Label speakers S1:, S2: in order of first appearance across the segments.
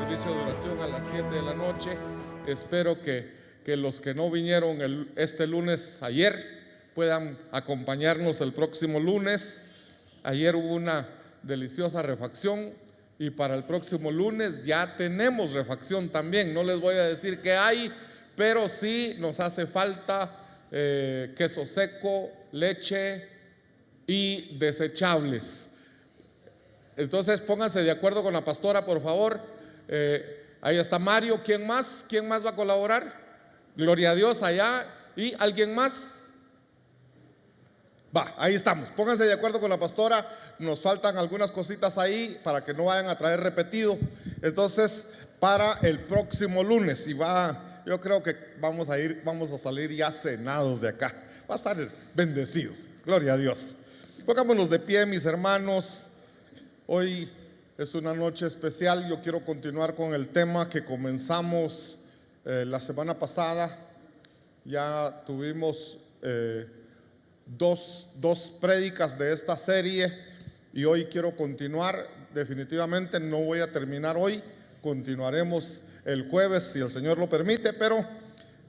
S1: servicio de oración a las 7 de la noche. Espero que los que no vinieron este lunes ayer puedan acompañarnos el próximo lunes. Ayer hubo una deliciosa refacción y para el próximo lunes ya tenemos refacción también. No les voy a decir qué hay, pero sí nos hace falta queso seco, leche y desechables. Entonces pónganse de acuerdo con la pastora, por favor. Ahí está Mario. ¿Quién más? ¿Quién más va a colaborar? Gloria a Dios allá. ¿Y alguien más? Va, ahí estamos. Pónganse de acuerdo con la pastora. Nos faltan algunas cositas ahí para que no vayan a traer repetido. Entonces, para el próximo lunes, yo creo que vamos a salir ya cenados de acá. Va a estar bendecido. Gloria a Dios. Pongámonos de pie, mis hermanos. Hoy es una noche especial. Yo quiero continuar con el tema que comenzamos la semana pasada. Ya tuvimos dos prédicas de esta serie y hoy quiero continuar. Definitivamente no voy a terminar hoy, continuaremos el jueves si el Señor lo permite, pero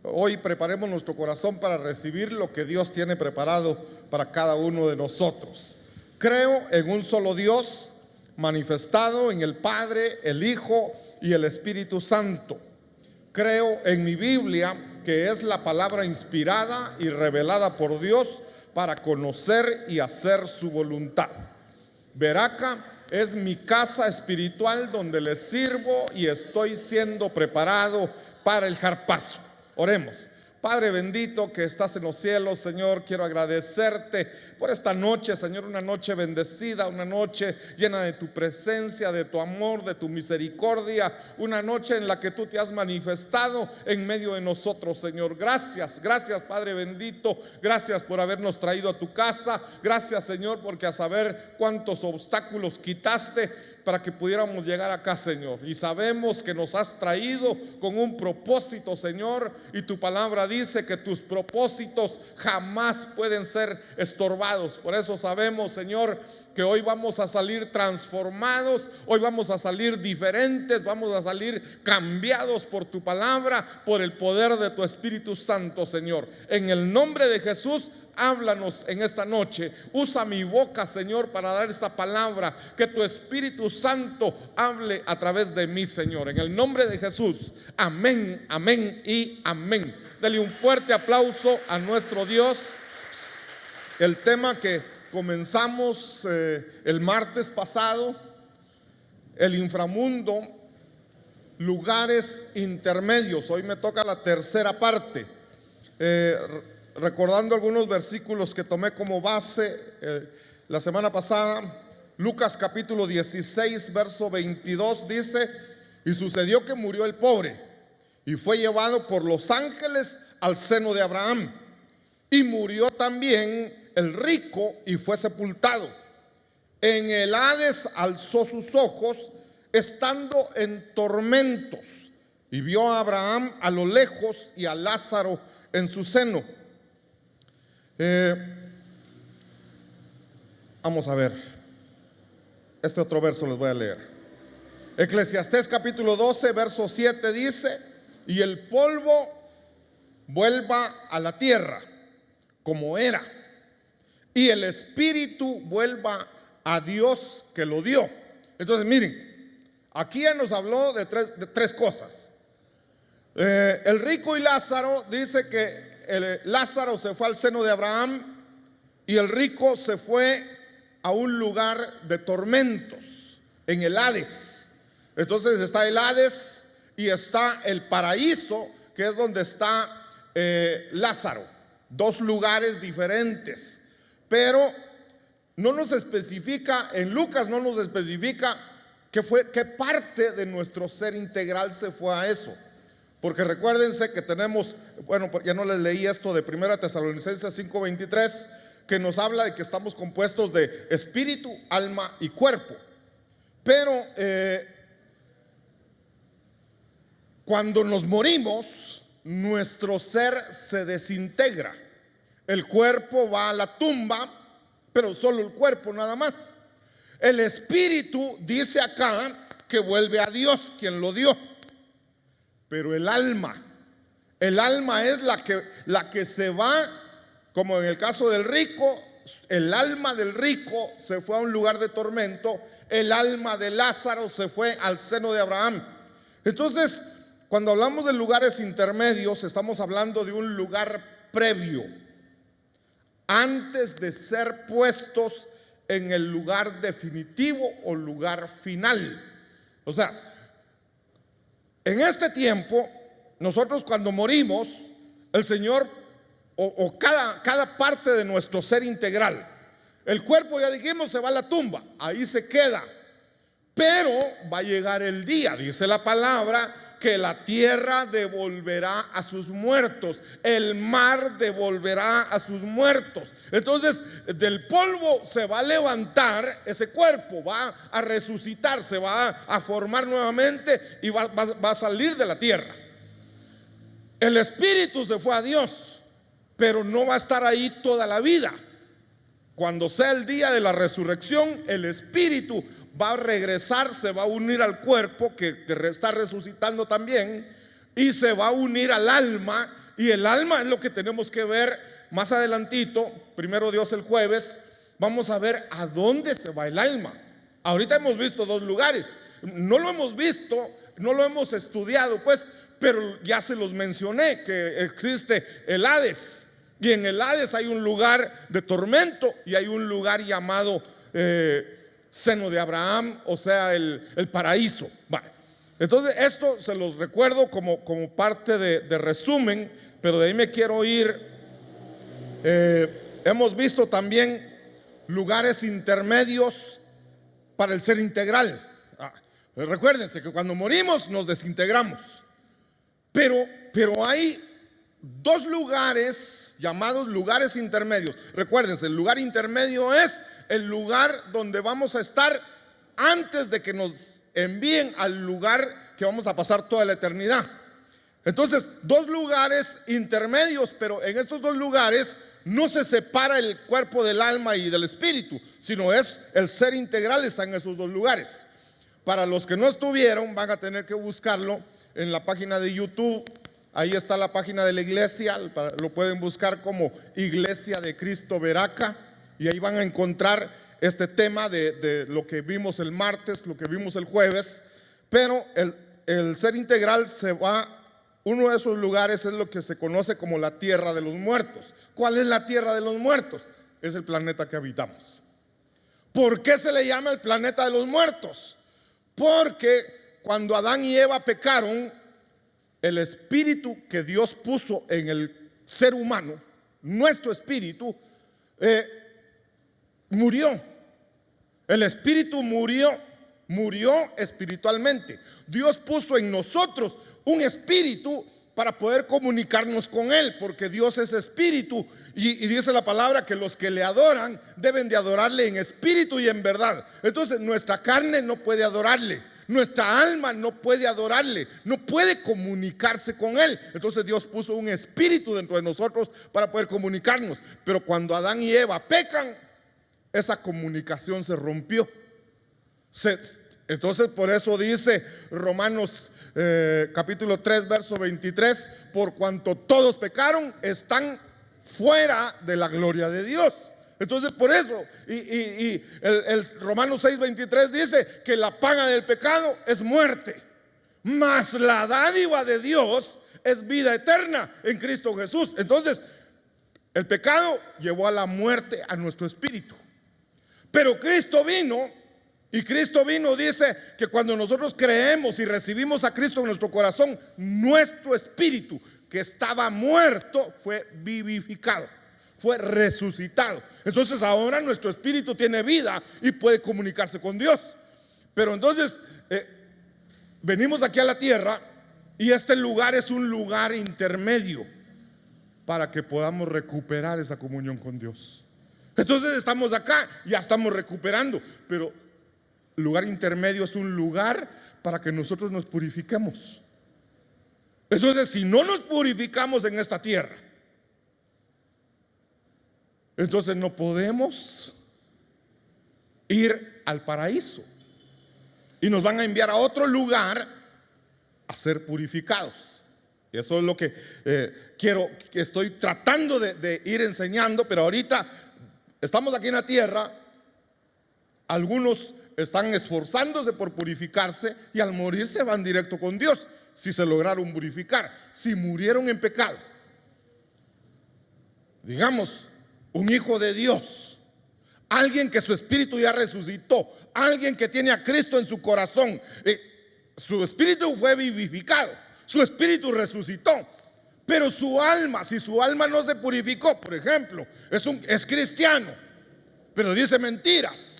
S1: hoy preparemos nuestro corazón para recibir lo que Dios tiene preparado para cada uno de nosotros. Creo en un solo Dios, manifestado en el Padre, el Hijo y el Espíritu Santo. Creo en mi Biblia, que es la palabra inspirada y revelada por Dios para conocer y hacer su voluntad. Veraca es mi casa espiritual donde le sirvo y estoy siendo preparado para el jarpazo. Oremos. Padre bendito que estás en los cielos, Señor, quiero agradecerte por esta noche, Señor, una noche bendecida, una noche llena de tu presencia, de tu amor, de tu misericordia, una noche en la que tú te has manifestado en medio de nosotros, Señor. Gracias, Padre bendito, gracias por habernos traído a tu casa, gracias, Señor, porque a saber cuántos obstáculos quitaste para que pudiéramos llegar acá, Señor, y sabemos que nos has traído con un propósito, Señor, y tu palabra dice que tus propósitos jamás pueden ser estorbados. Por eso sabemos, Señor, que hoy vamos a salir transformados, hoy vamos a salir diferentes, vamos a salir cambiados por tu palabra, por el poder de tu Espíritu Santo, Señor. En el nombre de Jesús, háblanos en esta noche. Usa mi boca, Señor, para dar esta palabra. Que tu Espíritu Santo hable a través de mí, Señor. En el nombre de Jesús. Amén, amén y amén. Dale un fuerte aplauso a nuestro Dios. El tema que comenzamos el martes pasado, el inframundo, lugares intermedios. Hoy me toca la tercera parte. Recordando algunos versículos que tomé como base la semana pasada. Lucas capítulo 16 verso 22 dice: y sucedió que murió el pobre y fue llevado por los ángeles al seno de Abraham, y murió también el rico y fue sepultado. En el Hades alzó sus ojos estando en tormentos, y vio a Abraham a lo lejos y a Lázaro en su seno. Vamos a ver, este otro verso les voy a leer. Eclesiastés capítulo 12 verso 7 dice: y el polvo vuelva a la tierra como era, y el espíritu vuelva a Dios que lo dio. Entonces miren, aquí ya nos habló de tres cosas. El rico y Lázaro, dice que Lázaro se fue al seno de Abraham y el rico se fue a un lugar de tormentos, en el Hades. Entonces está el Hades y está el paraíso, que es donde está Lázaro. Dos lugares diferentes, pero no nos especifica, en Lucas no nos especifica qué parte de nuestro ser integral se fue a eso. Porque recuérdense que tenemos, bueno, ya no les leí esto de 1 Tesalonicenses 5:23, que nos habla de que estamos compuestos de espíritu, alma y cuerpo. Pero cuando nos morimos, nuestro ser se desintegra. El cuerpo va a la tumba, pero solo el cuerpo nada más. El espíritu, dice acá, que vuelve a Dios, quien lo dio. Pero el alma es la que se va, como en el caso del rico. El alma del rico se fue a un lugar de tormento, el alma de Lázaro se fue al seno de Abraham. Entonces, cuando hablamos de lugares intermedios, estamos hablando de un lugar previo, antes de ser puestos en el lugar definitivo o lugar final. O sea, en este tiempo, nosotros cuando morimos, el Señor o cada parte de nuestro ser integral, el cuerpo, ya dijimos, se va a la tumba, ahí se queda. Pero va a llegar el día, dice la palabra, que la tierra devolverá a sus muertos, el mar devolverá a sus muertos. Entonces, del polvo se va a levantar ese cuerpo, va a resucitar, se va a formar nuevamente y va a salir de la tierra. El espíritu se fue a Dios, pero no va a estar ahí toda la vida. Cuando sea el día de la resurrección, el espíritu va a regresar, se va a unir al cuerpo que está resucitando también, y se va a unir al alma. Y el alma es lo que tenemos que ver más adelantito. Primero Dios, el jueves vamos a ver a dónde se va el alma. Ahorita hemos visto dos lugares, no lo hemos visto, no lo hemos estudiado pues, pero ya se los mencioné, que existe el Hades. Y en el Hades hay un lugar de tormento y hay un lugar llamado seno de Abraham, o sea, el paraíso. Vale. Entonces esto se los recuerdo como parte de resumen, pero de ahí me quiero ir. Hemos visto también lugares intermedios para el ser integral. Recuérdense que cuando morimos nos desintegramos, pero hay dos lugares llamados lugares intermedios. Recuérdense, el lugar intermedio es el lugar donde vamos a estar antes de que nos envíen al lugar que vamos a pasar toda la eternidad. Entonces, dos lugares intermedios, pero en estos dos lugares no se separa el cuerpo del alma y del espíritu, sino es el ser integral, está en esos dos lugares. Para los que no estuvieron, van a tener que buscarlo en la página de YouTube. Ahí está la página de la iglesia, lo pueden buscar como Iglesia de Cristo Veraca, y ahí van a encontrar este tema de lo que vimos el martes, lo que vimos el jueves. Pero el ser integral se va, uno de esos lugares es lo que se conoce como la tierra de los muertos. ¿Cuál es la tierra de los muertos? Es el planeta que habitamos. ¿Por qué se le llama el planeta de los muertos? Porque cuando Adán y Eva pecaron, el espíritu que Dios puso en el ser humano, nuestro espíritu, murió. El espíritu murió espiritualmente. Dios puso en nosotros un espíritu para poder comunicarnos con Él, porque Dios es espíritu, y dice la palabra que los que le adoran deben de adorarle en espíritu y en verdad. Entonces nuestra carne no puede adorarle, nuestra alma no puede adorarle, no puede comunicarse con Él. Entonces Dios puso un espíritu dentro de nosotros para poder comunicarnos. Pero cuando Adán y Eva pecan, esa comunicación se rompió. Entonces por eso dice Romanos capítulo 3 verso 23: por cuanto todos pecaron, están fuera de la gloria de Dios. Entonces por eso, y el Romanos 6:23 dice que la paga del pecado es muerte, mas la dádiva de Dios es vida eterna en Cristo Jesús. Entonces el pecado llevó a la muerte a nuestro espíritu, pero Cristo vino, y Cristo vino, dice que cuando nosotros creemos y recibimos a Cristo en nuestro corazón, nuestro espíritu que estaba muerto fue vivificado, fue resucitado. Entonces ahora nuestro espíritu tiene vida y puede comunicarse con Dios. Pero entonces venimos aquí a la tierra, y este lugar es un lugar intermedio para que podamos recuperar esa comunión con Dios. Entonces estamos acá, ya estamos recuperando, pero el lugar intermedio es un lugar para que nosotros nos purifiquemos. Entonces, si no nos purificamos en esta tierra, entonces no podemos ir al paraíso. y nos van a enviar a otro lugar a ser purificados. Eso es lo que estoy tratando de ir enseñando. Pero ahorita estamos aquí en la tierra. Algunos están esforzándose por purificarse y al morir se van directo con Dios, si se lograron purificar, si murieron en pecado. Digamos, un hijo de Dios, alguien que su espíritu ya resucitó, alguien que tiene a Cristo en su corazón, su espíritu fue vivificado, su espíritu resucitó, pero su alma, si su alma no se purificó, por ejemplo, es cristiano, pero dice mentiras.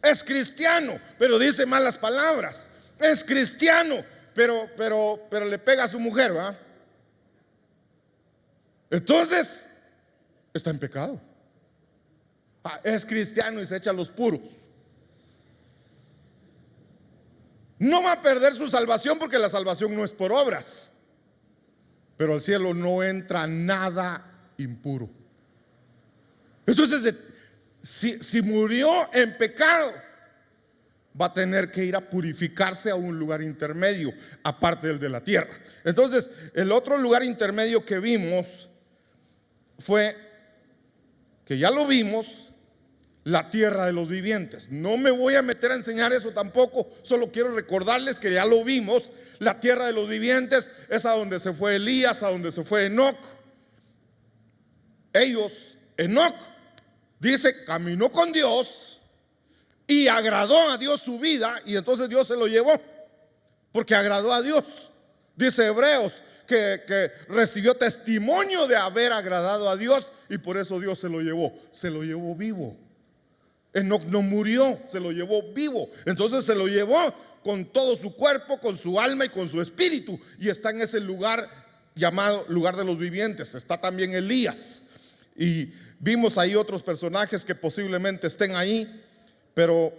S1: Es cristiano, pero dice malas palabras. Es cristiano, pero le pega a su mujer, ¿verdad? Entonces está en pecado. Es cristiano y se echa los puros. No va a perder su salvación, porque la salvación no es por obras, pero al cielo no entra nada impuro. Entonces, si murió en pecado, va a tener que ir a purificarse a un lugar intermedio, aparte del de la tierra. Entonces, el otro lugar intermedio que vimos fue, que ya lo vimos, la tierra de los vivientes. No me voy a meter a enseñar eso tampoco, solo quiero recordarles que ya lo vimos. La tierra de los vivientes es a donde se fue Elías, a donde se fue Enoc. Enoc dice, caminó con Dios y agradó a Dios su vida, y entonces Dios se lo llevó, porque agradó a Dios. Dice Hebreos que recibió testimonio de haber agradado a Dios, y por eso Dios se lo llevó vivo. Enoc no murió, se lo llevó vivo. Entonces se lo llevó con todo su cuerpo, con su alma y con su espíritu, y está en ese lugar llamado lugar de los vivientes. Está también Elías, y vimos ahí otros personajes que posiblemente estén ahí, pero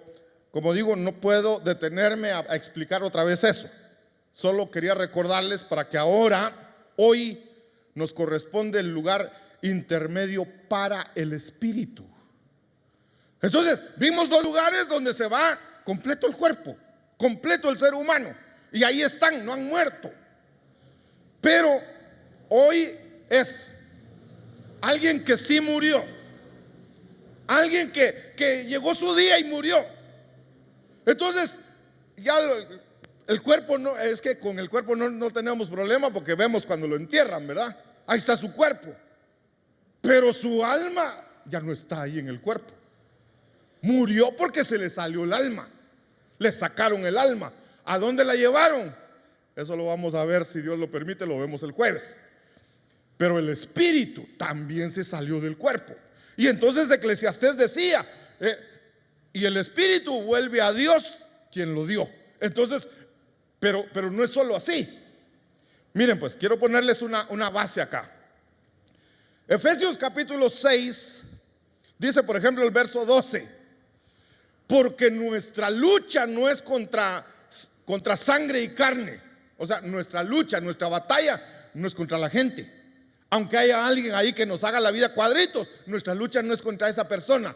S1: como digo, no puedo detenerme a explicar otra vez eso. Solo quería recordarles para que hoy nos corresponde el lugar intermedio para el espíritu. Entonces vimos dos lugares donde se va completo el cuerpo, completo el ser humano, y ahí están, no han muerto. Pero hoy es alguien que sí murió, alguien que llegó su día y murió. Entonces ya el cuerpo no, es que con el cuerpo no tenemos problema, porque vemos cuando lo entierran, ¿verdad? Ahí está su cuerpo, pero su alma ya no está ahí en el cuerpo. Murió porque se le salió el alma, le sacaron el alma. ¿A dónde la llevaron? Eso lo vamos a ver, si Dios lo permite, lo vemos el jueves. Pero el espíritu también se salió del cuerpo. Y entonces Eclesiastés decía, y el espíritu vuelve a Dios quien lo dio. Entonces, pero no es solo así. Miren, pues quiero ponerles una base acá. Efesios capítulo 6 dice, por ejemplo, el verso 12: porque nuestra lucha no es contra sangre y carne. O sea, nuestra lucha, nuestra batalla no es contra la gente. Aunque haya alguien ahí que nos haga la vida cuadritos, nuestra lucha no es contra esa persona.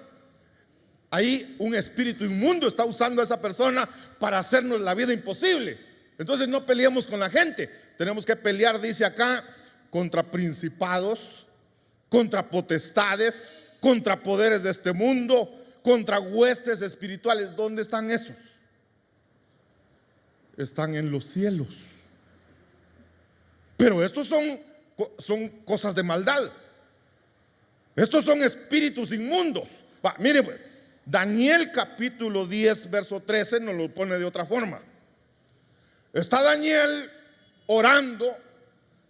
S1: Ahí un espíritu inmundo está usando a esa persona para hacernos la vida imposible. Entonces no peleemos con la gente. Tenemos que pelear, dice acá, contra principados, contra potestades, contra poderes de este mundo, contra huestes espirituales. ¿Dónde están esos? Están en los cielos. Pero estos son cosas de maldad. Estos son espíritus inmundos. Mire, pues, Daniel capítulo 10 verso 13 nos lo pone de otra forma. Está Daniel orando,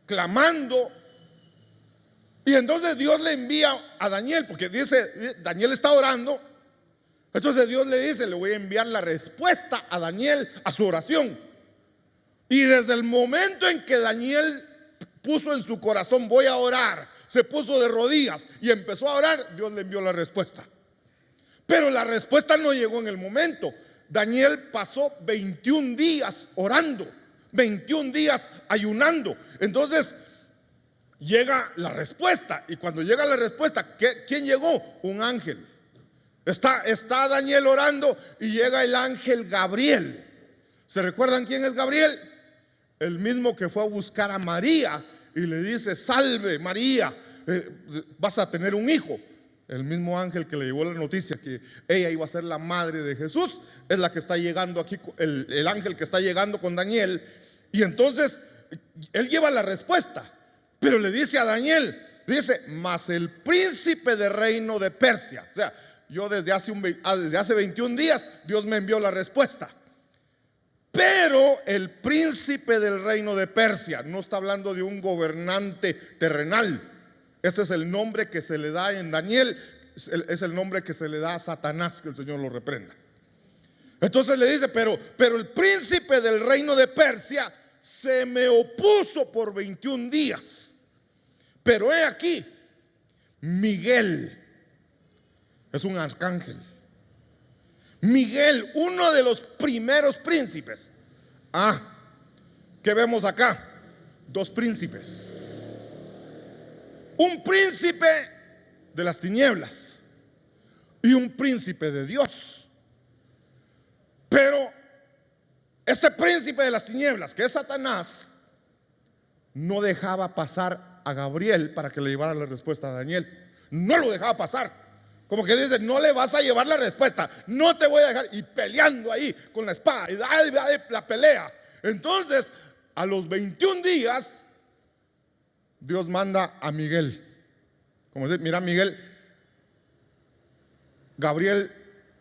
S1: clamando, y entonces Dios le envía a Daniel, porque dice, Daniel está orando. Entonces Dios le dice, le voy a enviar la respuesta a Daniel a su oración. Y desde el momento en que Daniel puso en su corazón, voy a orar, se puso de rodillas y empezó a orar, Dios le envió la respuesta. Pero la respuesta no llegó en el momento. Daniel pasó 21 días orando, 21 días ayunando. Entonces llega la respuesta, y cuando llega la respuesta, ¿quién llegó? Un ángel. Está Daniel orando y llega el ángel Gabriel. ¿Se recuerdan quién es Gabriel? El mismo que fue a buscar a María y le dice: salve María, vas a tener un hijo. El mismo ángel que le llevó la noticia que ella iba a ser la madre de Jesús es la que está llegando aquí, el ángel que está llegando con Daniel. Y entonces él lleva la respuesta, pero le dice a Daniel, dice: mas el príncipe del reino de Persia. O sea, yo desde hace 21 días Dios me envió la respuesta. Pero el príncipe del reino de Persia, no está hablando de un gobernante terrenal. Este es el nombre que se le da en Daniel, es el nombre que se le da a Satanás, que el Señor lo reprenda. Entonces le dice: pero el príncipe del reino de Persia se me opuso por 21 días. Pero he aquí, Miguel es un arcángel. Miguel, uno de los primeros príncipes. ¿Qué vemos acá? Dos príncipes. Un príncipe de las tinieblas y un príncipe de Dios. Pero este príncipe de las tinieblas, que es Satanás, no dejaba pasar a Gabriel para que le llevara la respuesta a Daniel. No lo dejaba pasar. Como que dice: no le vas a llevar la respuesta, no te voy a dejar. Y peleando ahí con la espada, y la pelea. Entonces, a los 21 días, Dios manda a Miguel. Como dice: mira, Miguel, Gabriel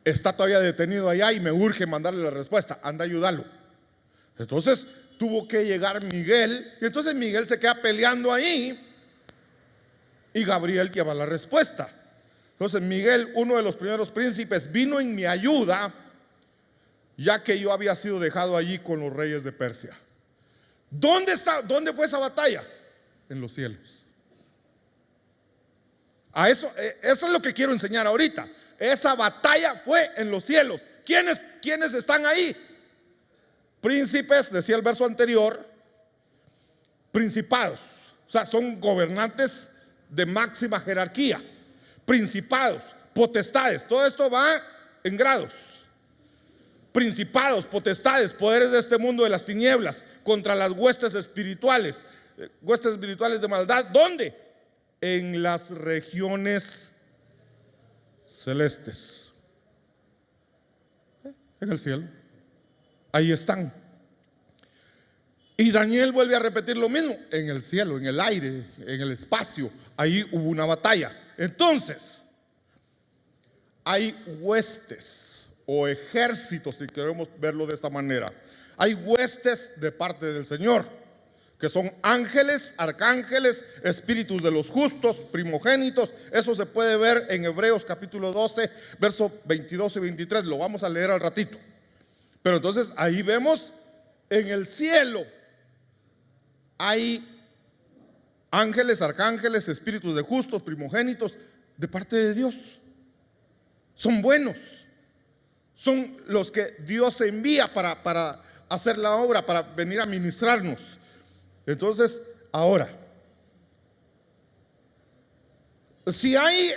S1: está todavía detenido allá y me urge mandarle la respuesta, anda a ayudarlo. Entonces tuvo que llegar Miguel, y entonces Miguel se queda peleando ahí y Gabriel lleva la respuesta. Entonces Miguel, uno de los primeros príncipes, vino en mi ayuda, ya que yo había sido dejado allí con los reyes de Persia. ¿Dónde fue esa batalla? En los cielos. Eso es lo que quiero enseñar ahorita. Esa batalla fue en los cielos. ¿Quiénes están ahí? Príncipes, decía el verso anterior, principados, o sea, son gobernantes de máxima jerarquía. Principados, potestades, todo esto va en grados. Principados, potestades, poderes de este mundo de las tinieblas, contra las huestes espirituales de maldad. ¿Dónde? En las regiones celestes, en el cielo. Ahí están. Y Daniel vuelve a repetir lo mismo: en el cielo, en el aire, en el espacio. Ahí hubo una batalla. Entonces, hay huestes o ejércitos, si queremos verlo de esta manera. Hay huestes de parte del Señor, que son ángeles, arcángeles, espíritus de los justos, primogénitos. Eso se puede ver en Hebreos capítulo 12, versos 22 y 23. Lo vamos a leer al ratito. Pero entonces ahí vemos, en el cielo hay ángeles, arcángeles, espíritus de justos, primogénitos, de parte de Dios. Son buenos. Son los que Dios envía para hacer la obra, para venir a ministrarnos. Entonces, ahora, si hay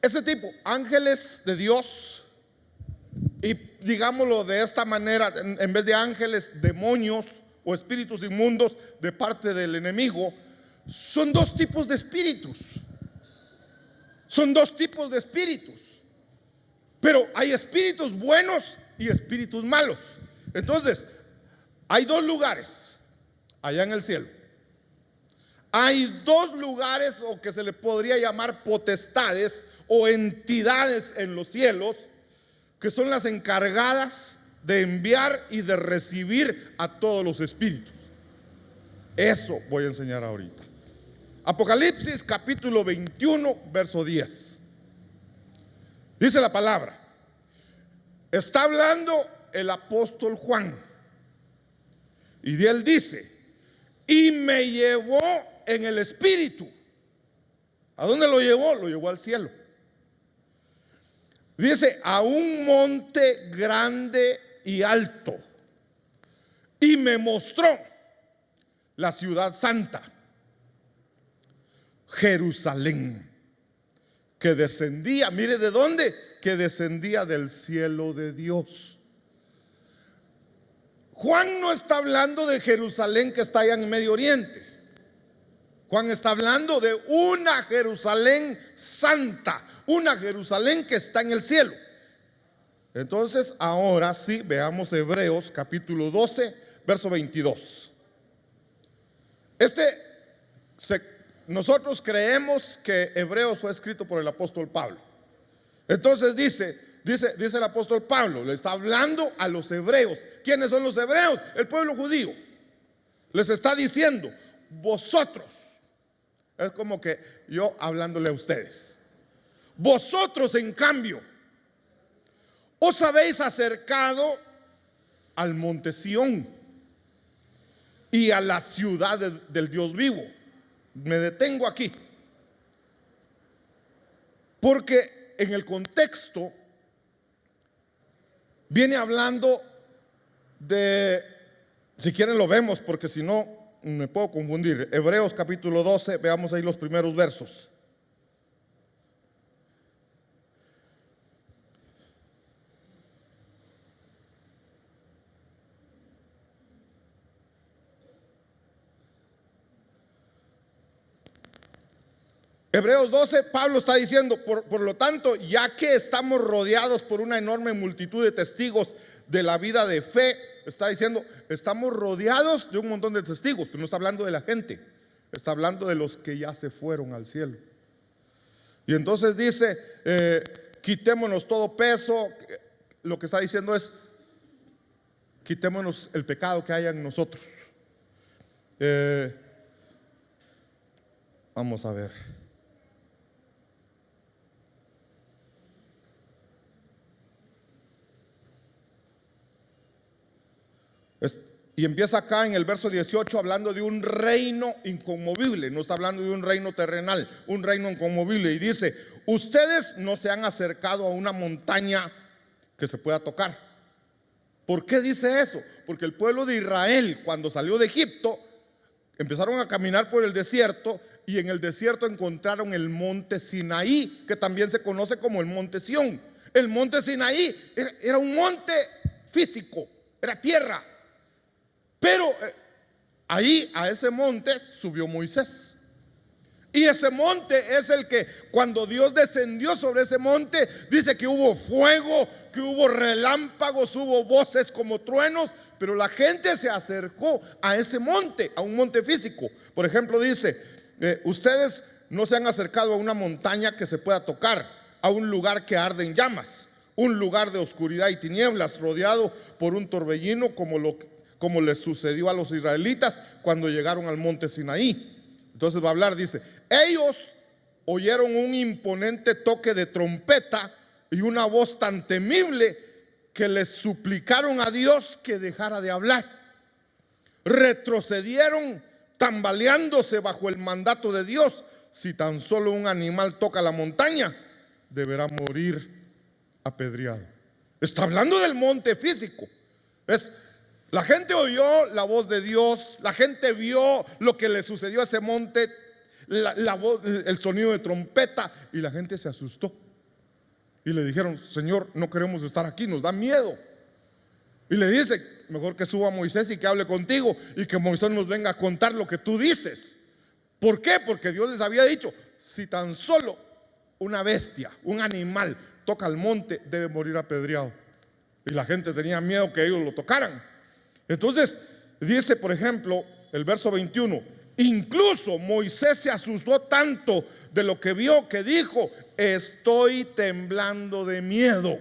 S1: ese tipo, ángeles de Dios, y digámoslo de esta manera, en vez de ángeles, demonios o espíritus inmundos de parte del enemigo, son dos tipos de espíritus. Son dos tipos de espíritus. Pero hay espíritus buenos y espíritus malos. Entonces, hay dos lugares allá en el cielo. Hay dos lugares, o que se le podría llamar potestades o entidades en los cielos, que son las encargadas de enviar y de recibir a todos los espíritus. Eso voy a enseñar ahorita. Apocalipsis capítulo 21, verso 10. Dice la palabra. Está hablando el apóstol Juan, y de él dice: y me llevó en el espíritu. ¿A dónde lo llevó? Lo llevó al cielo. Dice: a un monte grande y alto, y me mostró la ciudad santa, Jerusalén, que descendía, mire de dónde, que descendía del cielo de Dios. Juan no está hablando de Jerusalén que está allá en Medio Oriente. Juan está hablando de una Jerusalén santa, una Jerusalén que está en el cielo. Entonces, ahora sí, veamos Hebreos capítulo 12, verso 22. Nosotros creemos que Hebreos fue escrito por el apóstol Pablo. Entonces dice el apóstol Pablo, le está hablando a los hebreos. ¿Quiénes son los hebreos? El pueblo judío. Les está diciendo, vosotros, es como que yo hablándole a ustedes, vosotros en cambio os habéis acercado al monte Sión y a la ciudad del Dios vivo. Me detengo aquí porque en el contexto viene hablando de, si quieren lo vemos porque si no me puedo confundir. Hebreos capítulo 12, veamos ahí los primeros versos. Hebreos 12, Pablo está diciendo, por lo tanto, ya que estamos rodeados por una enorme multitud de testigos de la vida de fe, está diciendo, estamos rodeados de un montón de testigos, pero no está hablando de la gente, está hablando de los que ya se fueron al cielo. Y entonces dice, quitémonos todo peso. Lo que está diciendo es, quitémonos el pecado que haya en nosotros. Vamos a ver. Y empieza acá en el verso 18 hablando de un reino inconmovible. No está hablando de un reino terrenal, un reino inconmovible. Y dice, ustedes no se han acercado a una montaña que se pueda tocar. ¿Por qué dice eso? Porque el pueblo de Israel, cuando salió de Egipto, empezaron a caminar por el desierto, y en el desierto encontraron el monte Sinaí, que también se conoce como el monte Sión. El monte Sinaí era un monte físico, era tierra. Pero ahí a ese monte subió Moisés. Y ese monte es el que cuando Dios descendió sobre ese monte, dice que hubo fuego, que hubo relámpagos, hubo voces como truenos. Pero la gente se acercó a ese monte, a un monte físico. Por ejemplo dice, ustedes no se han acercado a una montaña que se pueda tocar, a un lugar que arde en llamas, un lugar de oscuridad y tinieblas, rodeado por un torbellino como les sucedió a los israelitas cuando llegaron al monte Sinaí. Entonces va a hablar, dice, ellos oyeron un imponente toque de trompeta y una voz tan temible que les suplicaron a Dios que dejara de hablar. Retrocedieron tambaleándose bajo el mandato de Dios. Si tan solo un animal toca la montaña, deberá morir apedreado. Está hablando del monte físico. La gente oyó la voz de Dios, la gente vio lo que le sucedió a ese monte, la voz, el sonido de trompeta, y la gente se asustó. Y le dijeron, Señor, no queremos estar aquí, nos da miedo. Y le dice, mejor que suba Moisés y que hable contigo, y que Moisés nos venga a contar lo que tú dices. ¿Por qué? Porque Dios les había dicho, si tan solo una bestia, un animal toca el monte, debe morir apedreado. Y la gente tenía miedo que ellos lo tocaran. Entonces dice, por ejemplo, el verso 21, incluso Moisés se asustó tanto de lo que vio que dijo, estoy temblando de miedo.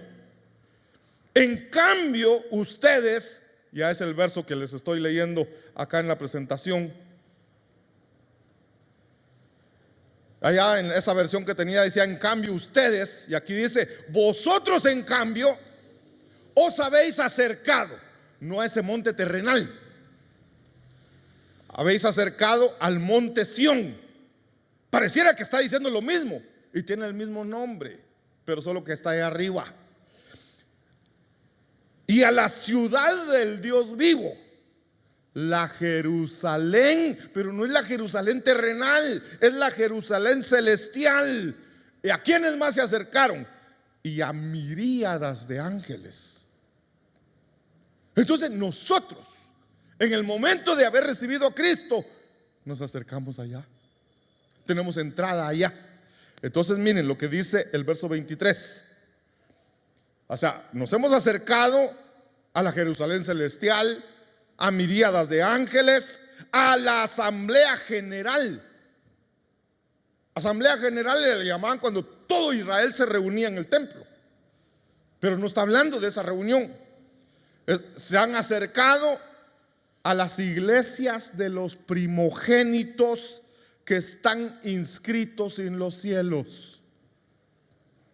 S1: En cambio ustedes, ya es el verso que les estoy leyendo acá en la presentación, allá en esa versión que tenía decía, en cambio ustedes, y aquí dice, vosotros en cambio os habéis acercado, no a ese monte terrenal, habéis acercado al monte Sión. Pareciera que está diciendo lo mismo y tiene el mismo nombre, pero solo que está ahí arriba. Y a la ciudad del Dios vivo, la Jerusalén, pero no es la Jerusalén terrenal, es la Jerusalén celestial. ¿Y a quiénes más se acercaron? Y a miríadas de ángeles. Entonces nosotros, en el momento de haber recibido a Cristo, nos acercamos allá. Tenemos entrada allá. Entonces miren lo que dice el verso 23. O sea, nos hemos acercado a la Jerusalén celestial, a miríadas de ángeles, a la asamblea general. Asamblea general le llamaban cuando todo Israel se reunía en el templo. Pero no está hablando de esa reunión. Se han acercado a las iglesias de los primogénitos que están inscritos en los cielos.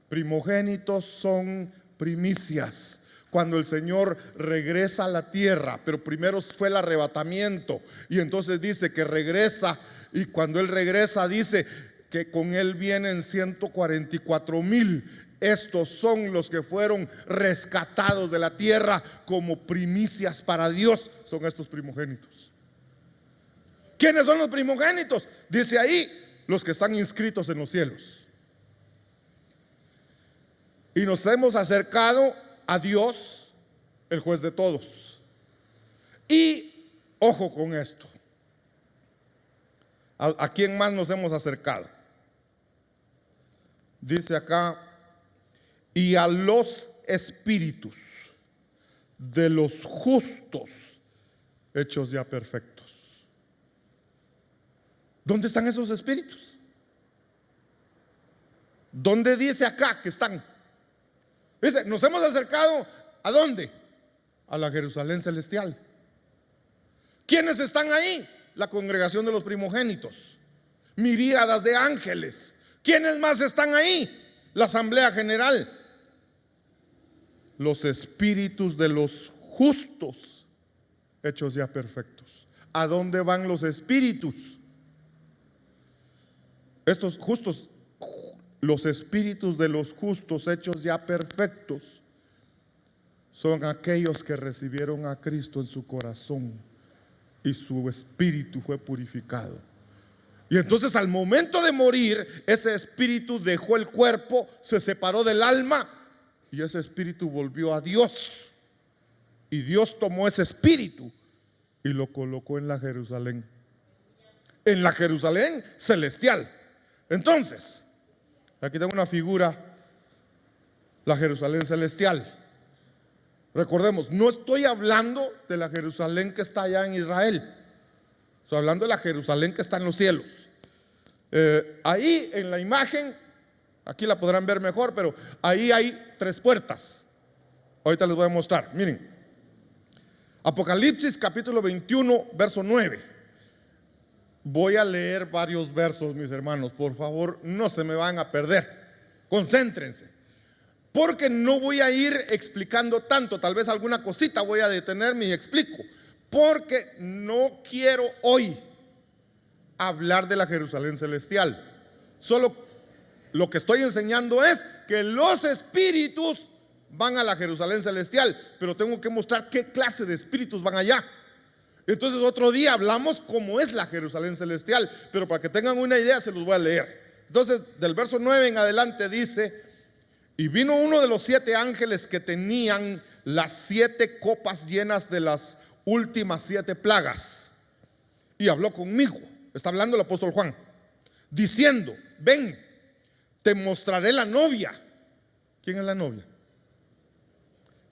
S1: Primogénitos son primicias. Cuando el Señor regresa a la tierra, pero primero fue el arrebatamiento, y entonces dice que regresa, y cuando Él regresa dice que con Él vienen 144,000. Estos son los que fueron rescatados de la tierra como primicias para Dios. Son estos primogénitos. ¿Quiénes son los primogénitos? Dice ahí, los que están inscritos en los cielos. Y nos hemos acercado a Dios, el juez de todos. Y ojo con esto. ¿A quién más nos hemos acercado? Dice acá, y a los espíritus de los justos hechos ya perfectos. ¿Dónde están esos espíritus? ¿Dónde dice acá que están? Dice, nos hemos acercado ¿a dónde? A la Jerusalén celestial. ¿Quiénes están ahí? La congregación de los primogénitos, miríadas de ángeles. ¿Quiénes más están ahí? La asamblea general. Los espíritus de los justos hechos ya perfectos. ¿A dónde van los espíritus? Estos justos, los espíritus de los justos hechos ya perfectos, son aquellos que recibieron a Cristo en su corazón y su espíritu fue purificado. Y entonces al momento de morir, ese espíritu dejó el cuerpo, se separó del alma y ese espíritu volvió a Dios. Y Dios tomó ese espíritu y lo colocó en la Jerusalén celestial. Entonces, aquí tengo una figura, la Jerusalén celestial. Recordemos, no estoy hablando de la Jerusalén que está allá en Israel. Estoy hablando de la Jerusalén que está en los cielos. Ahí en la imagen, aquí la podrán ver mejor, pero ahí hay 3 puertas. Ahorita les voy a mostrar. Miren, Apocalipsis capítulo 21, verso 9. Voy a leer varios versos, mis hermanos. Por favor, no se me van a perder. Concéntrense. Porque no voy a ir explicando tanto. Tal vez alguna cosita voy a detenerme y explico. Porque no quiero hoy hablar de la Jerusalén celestial. Solo lo que estoy enseñando es que los espíritus van a la Jerusalén celestial, pero tengo que mostrar qué clase de espíritus van allá. Entonces otro día hablamos cómo es la Jerusalén celestial, pero para que tengan una idea se los voy a leer. Entonces del verso 9 en adelante dice: y vino uno de los 7 ángeles que tenían las 7 copas llenas de las últimas 7 plagas, y habló conmigo. Está hablando el apóstol Juan, diciendo: ven, te mostraré la novia. ¿Quién es la novia?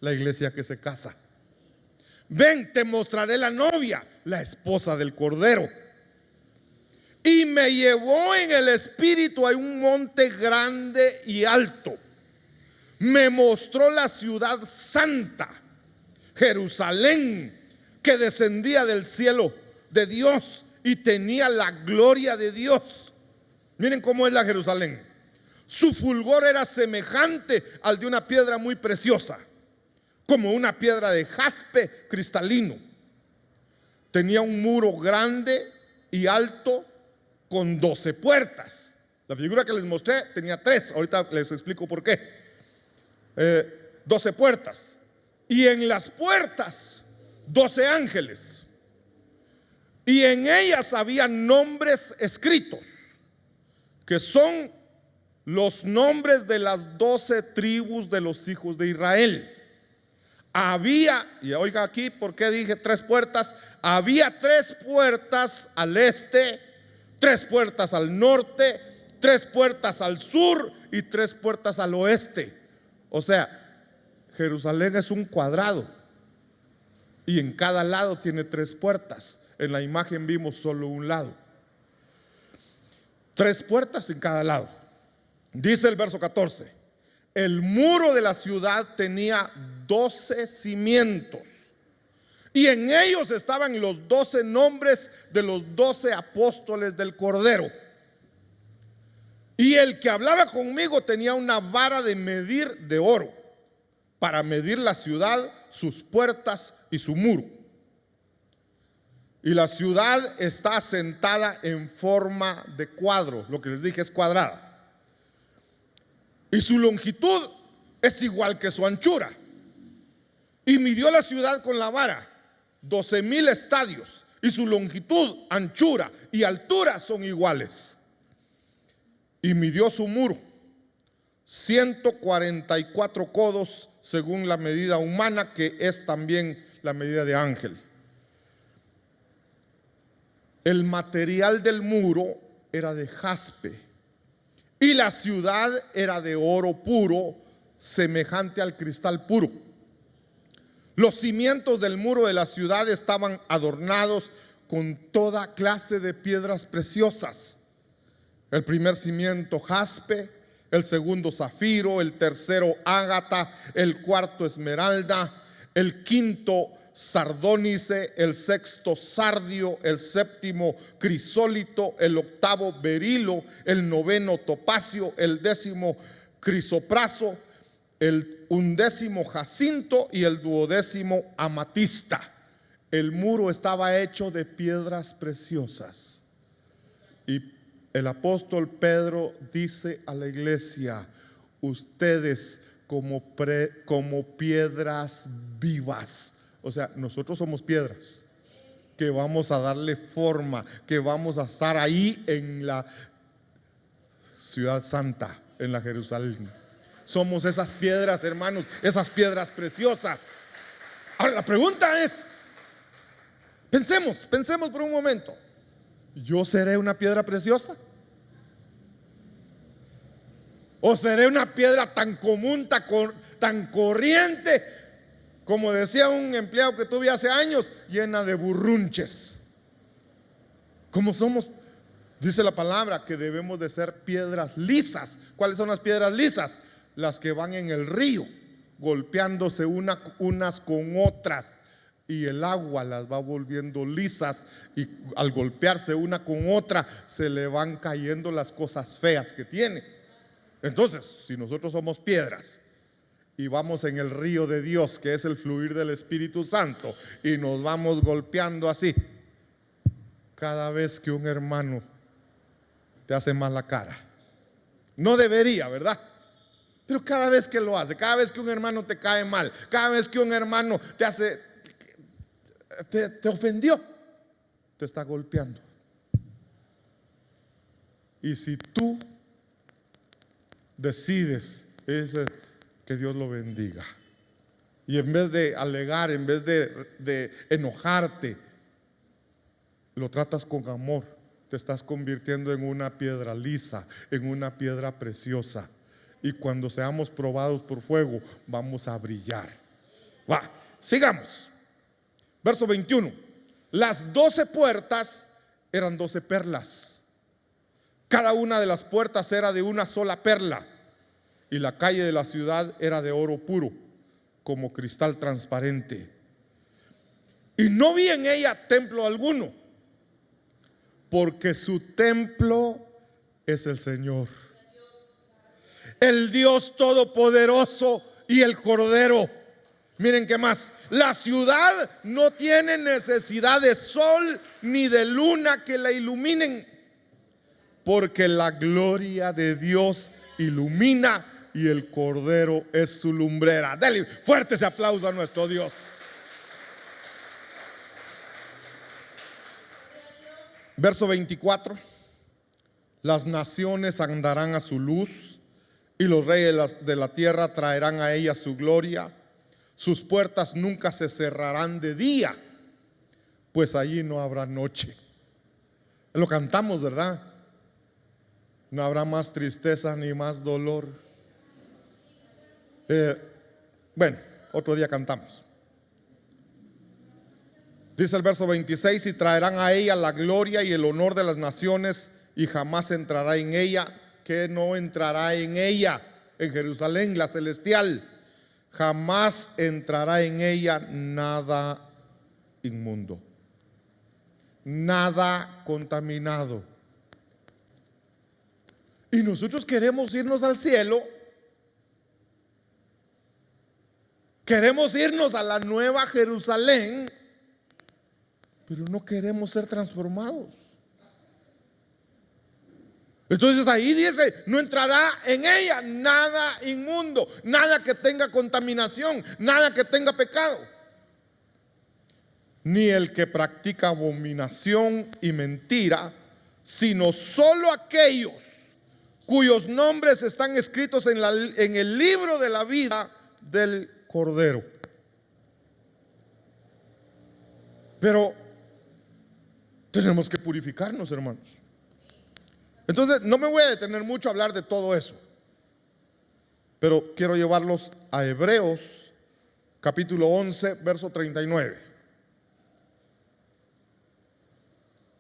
S1: La iglesia que se casa. Ven, te mostraré la novia, la esposa del Cordero. Y me llevó en el espíritu a un monte grande y alto. Me mostró la ciudad santa, Jerusalén, que descendía del cielo de Dios y tenía la gloria de Dios. Miren cómo es la Jerusalén. Su fulgor era semejante al de una piedra muy preciosa, como una piedra de jaspe cristalino. Tenía un muro grande y alto con 12 puertas. La figura que les mostré tenía 3. Ahorita les explico por qué. 12 puertas. Y en las puertas 12 ángeles. Y en ellas había nombres escritos, que son los nombres de las 12 tribus de los hijos de Israel. Había, y oiga aquí por qué dije 3 puertas, había 3 puertas al este, 3 puertas al norte, 3 puertas al sur y 3 puertas al oeste. O sea, Jerusalén es un cuadrado y en cada lado tiene 3 puertas. En la imagen vimos solo un lado. 3 puertas en cada lado. Dice el verso 14: el muro de la ciudad tenía 12 cimientos, y en ellos estaban los 12 nombres de los 12 apóstoles del Cordero. Y el que hablaba conmigo tenía una vara de medir de oro para medir la ciudad, sus puertas y su muro. Y la ciudad está asentada en forma de cuadro, lo que les dije es cuadrada. Y su longitud es igual que su anchura. Y midió la ciudad con la vara 12,000 estadios, y su longitud, anchura y altura son iguales. Y midió su muro 144 codos según la medida humana, que es también la medida de ángel. El material del muro era de jaspe, y la ciudad era de oro puro, semejante al cristal puro. Los cimientos del muro de la ciudad estaban adornados con toda clase de piedras preciosas. El primer cimiento jaspe, el segundo zafiro, el tercero ágata, el cuarto esmeralda, el quinto sardónice, el sexto sardio, el séptimo crisólito, el octavo berilo, el noveno topacio, el décimo crisopraso, el undécimo jacinto y el duodécimo amatista. El muro estaba hecho de piedras preciosas. Y el apóstol Pedro dice a la iglesia: ustedes como piedras vivas. O sea, nosotros somos piedras que vamos a darle forma, que vamos a estar ahí en la ciudad santa, en la Jerusalén. Somos esas piedras, hermanos, esas piedras preciosas. Ahora la pregunta es, pensemos por un momento: ¿yo seré una piedra preciosa? ¿O seré una piedra tan común, tan corriente, como decía un empleado que tuve hace años, llena de burrunches? Como somos, dice la palabra que debemos de ser piedras lisas. ¿Cuáles son las piedras lisas? Las que van en el río, golpeándose unas con otras, y el agua las va volviendo lisas, y al golpearse una con otra se le van cayendo las cosas feas que tiene. Entonces, si nosotros somos piedras y vamos en el río de Dios, que es el fluir del Espíritu Santo, y nos vamos golpeando así, cada vez que un hermano te hace mal la cara, no debería, ¿verdad? Pero cada vez que lo hace, cada vez que un hermano te cae mal, cada vez que un hermano te ofendió, te está golpeando. Y si tú decides, que Dios lo bendiga, y en vez de alegar, en vez de enojarte, lo tratas con amor, te estás convirtiendo en una piedra lisa, en una piedra preciosa. Y cuando seamos probados por fuego, vamos a brillar. Sigamos. Verso 21. Las 12 puertas eran 12 perlas. Cada una de las puertas era de una sola perla. Y la calle de la ciudad era de oro puro, como cristal transparente. Y no vi en ella templo alguno, porque su templo es el Señor, el Dios todopoderoso y el Cordero. Miren qué más: la ciudad no tiene necesidad de sol ni de luna que la iluminen, porque la gloria de Dios ilumina y el Cordero es su lumbrera. Dale fuerte ese aplauso a nuestro Dios. Verso 24. Las naciones andarán a su luz, y los reyes de la tierra traerán a ella su gloria. sus puertas nunca se cerrarán de día, pues allí no habrá noche. Lo cantamos, ¿verdad? No habrá más tristeza ni más dolor. Bueno, otro día cantamos. Dice el verso 26: y traerán a ella la gloria y el honor de las naciones, y jamás entrará en ella. Que no entrará en ella, en Jerusalén, la celestial, jamás entrará en ella nada inmundo, nada contaminado. Y nosotros queremos irnos al cielo, queremos irnos a la nueva Jerusalén, pero no queremos ser transformados. Entonces ahí dice: no entrará en ella nada inmundo, nada que tenga contaminación, nada que tenga pecado, ni el que practica abominación y mentira, sino solo aquellos cuyos nombres están escritos en el libro de la vida del Cordero. Pero tenemos que purificarnos, hermanos. Entonces no me voy a detener mucho a hablar de todo eso, pero quiero llevarlos a Hebreos capítulo 11, verso 39.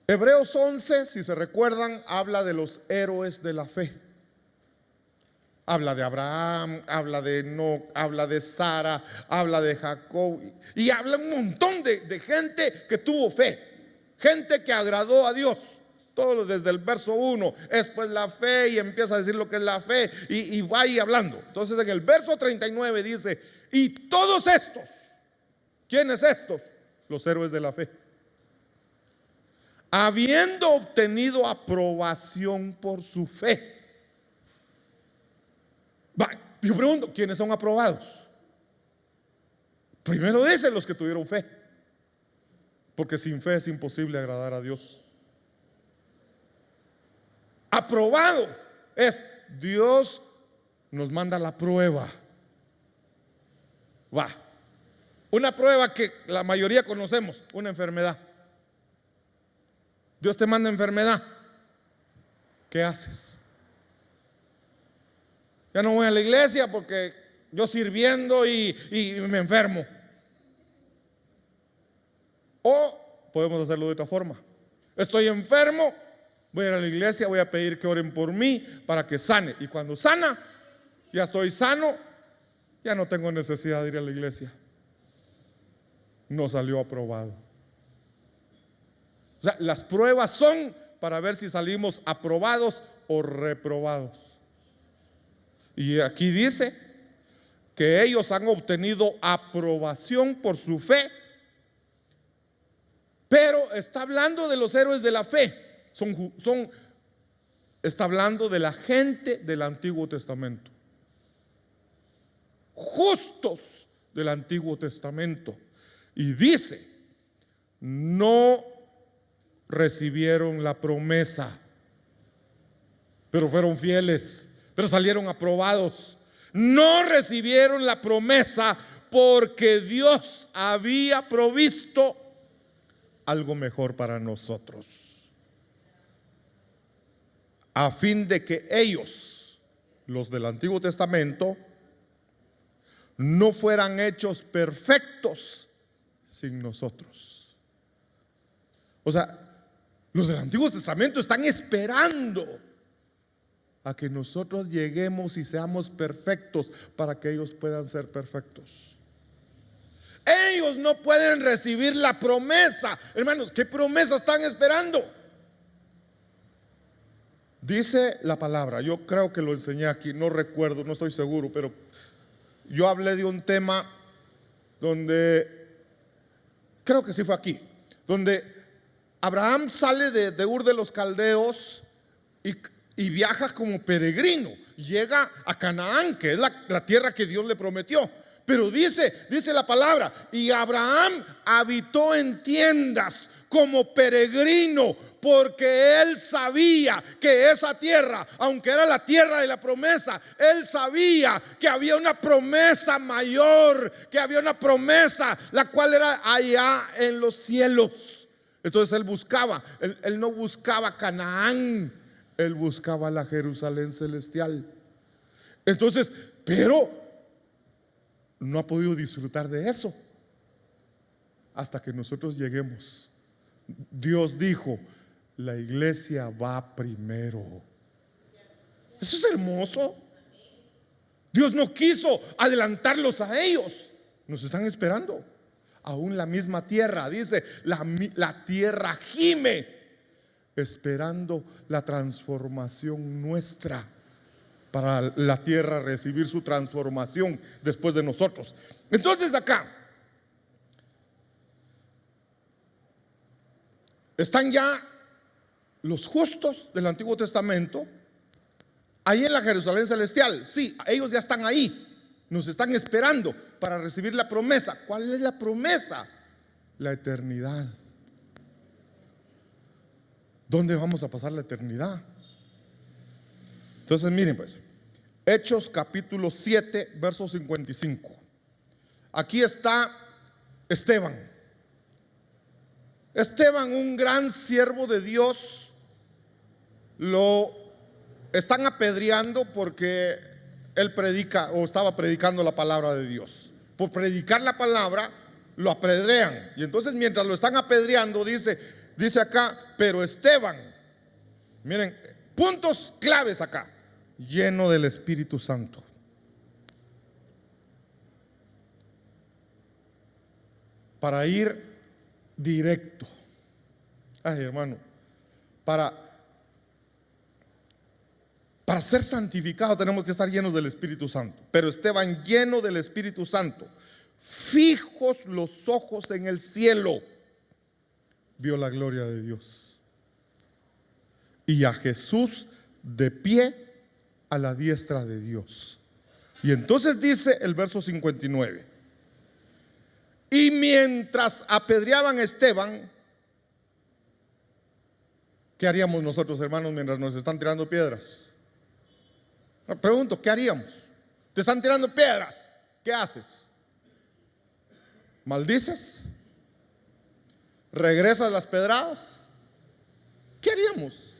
S1: Hebreos 11, si se recuerdan, habla de los héroes de la fe. Habla de Abraham, habla de Enoc, habla de Sara, habla de Jacob, y habla un montón de gente que tuvo fe, gente que agradó a Dios. Todo desde el verso 1 es pues la fe, y empieza a decir lo que es la fe, y va ahí hablando. Entonces en el verso 39 dice: y todos estos, ¿quiénes estos? Los héroes de la fe, habiendo obtenido aprobación por su fe. Yo pregunto, ¿quiénes son aprobados? Primero dice los que tuvieron fe, porque sin fe es imposible agradar a Dios. Aprobado es: Dios nos manda la prueba. Una prueba que la mayoría conocemos, una enfermedad. Dios te manda enfermedad. ¿Qué haces? Ya no voy a la iglesia porque yo sirviendo y me enfermo. O podemos hacerlo de otra forma: estoy enfermo, voy a ir a la iglesia, voy a pedir que oren por mí para que sane. Y cuando sana, ya estoy sano, ya no tengo necesidad de ir a la iglesia. No salió aprobado. O sea, las pruebas son para ver si salimos aprobados o reprobados. Y aquí dice que ellos han obtenido aprobación por su fe, pero está hablando de los héroes de la fe. Está hablando de la gente del Antiguo Testamento, justos del Antiguo Testamento. Y dice: no recibieron la promesa, pero fueron fieles, pero salieron aprobados. No recibieron la promesa porque Dios había provisto algo mejor para nosotros, a fin de que ellos, los del Antiguo Testamento, no fueran hechos perfectos sin nosotros. O sea, los del Antiguo Testamento están esperando a que nosotros lleguemos y seamos perfectos para que ellos puedan ser perfectos. Ellos no pueden recibir la promesa. Hermanos, ¿qué promesa están esperando? Dice la palabra, yo creo que lo enseñé aquí, no recuerdo, no estoy seguro, pero yo hablé de un tema donde, creo que sí fue aquí, donde Abraham sale de Ur de los Caldeos y viaja como peregrino, llega a Canaán, que es la tierra que Dios le prometió. Pero dice la palabra: y Abraham habitó en tiendas como peregrino porque él sabía que esa tierra, aunque era la tierra de la promesa, él sabía que había una promesa mayor, que había una promesa la cual era allá en los cielos. Entonces él buscaba, él no buscaba Canaán, él buscaba la Jerusalén celestial. Entonces, pero no ha podido disfrutar de eso hasta que nosotros lleguemos. Dios dijo: la iglesia va primero. Eso es hermoso. Dios no quiso adelantarlos a ellos. Nos están esperando. Aún la misma tierra, dice, la tierra gime, esperando la transformación nuestra, para la tierra recibir su transformación después de nosotros. Entonces acá están ya los justos del Antiguo Testamento, ahí en la Jerusalén celestial. Sí, ellos ya están ahí, nos están esperando para recibir la promesa. ¿Cuál es la promesa? La eternidad. ¿Dónde vamos a pasar la eternidad? Entonces miren pues, Hechos capítulo 7, verso 55. Aquí está Esteban. Esteban, un gran siervo de Dios, lo están apedreando porque él predica o estaba predicando la palabra de Dios. Por predicar la palabra lo apedrean. Y entonces mientras lo están apedreando, dice acá, pero Esteban, miren, puntos claves acá: lleno del Espíritu Santo. Para ir directo. Ay, hermano, para ser santificado tenemos que estar llenos del Espíritu Santo. Pero Esteban, lleno del Espíritu Santo, fijos los ojos en el cielo, vio la gloria de Dios y a Jesús de pie a la diestra de Dios. Y entonces dice el verso 59: y mientras apedreaban a Esteban, ¿qué haríamos nosotros, hermanos, mientras nos están tirando piedras? Me pregunto, ¿qué haríamos? Te están tirando piedras, ¿qué haces? ¿Maldices? ¿Regresas las pedradas? ¿Qué haríamos?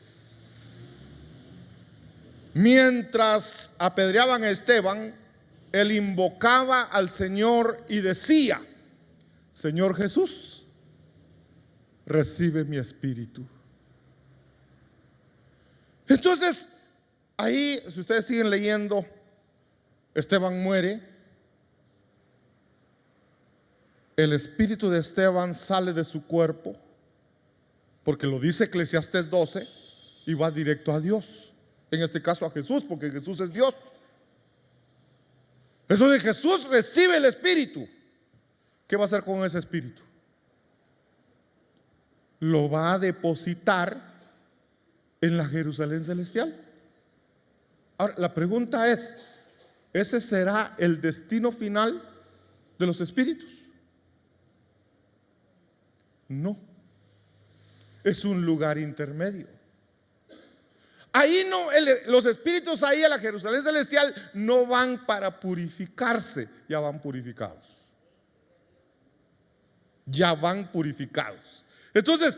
S1: Mientras apedreaban a Esteban, él invocaba al Señor y decía: Señor Jesús, recibe mi espíritu. Entonces, ahí, si ustedes siguen leyendo, Esteban muere. El espíritu de Esteban sale de su cuerpo, porque lo dice Eclesiastés 12, y va directo a Dios. En este caso a Jesús, porque Jesús es Dios. Entonces Jesús recibe el espíritu. ¿Qué va a hacer con ese espíritu? Lo va a depositar en la Jerusalén celestial. Ahora, la pregunta es: ¿ese será el destino final de los espíritus? No, es un lugar intermedio. Ahí no, los espíritus ahí a la Jerusalén celestial no van para purificarse, ya van purificados. Ya van purificados. Entonces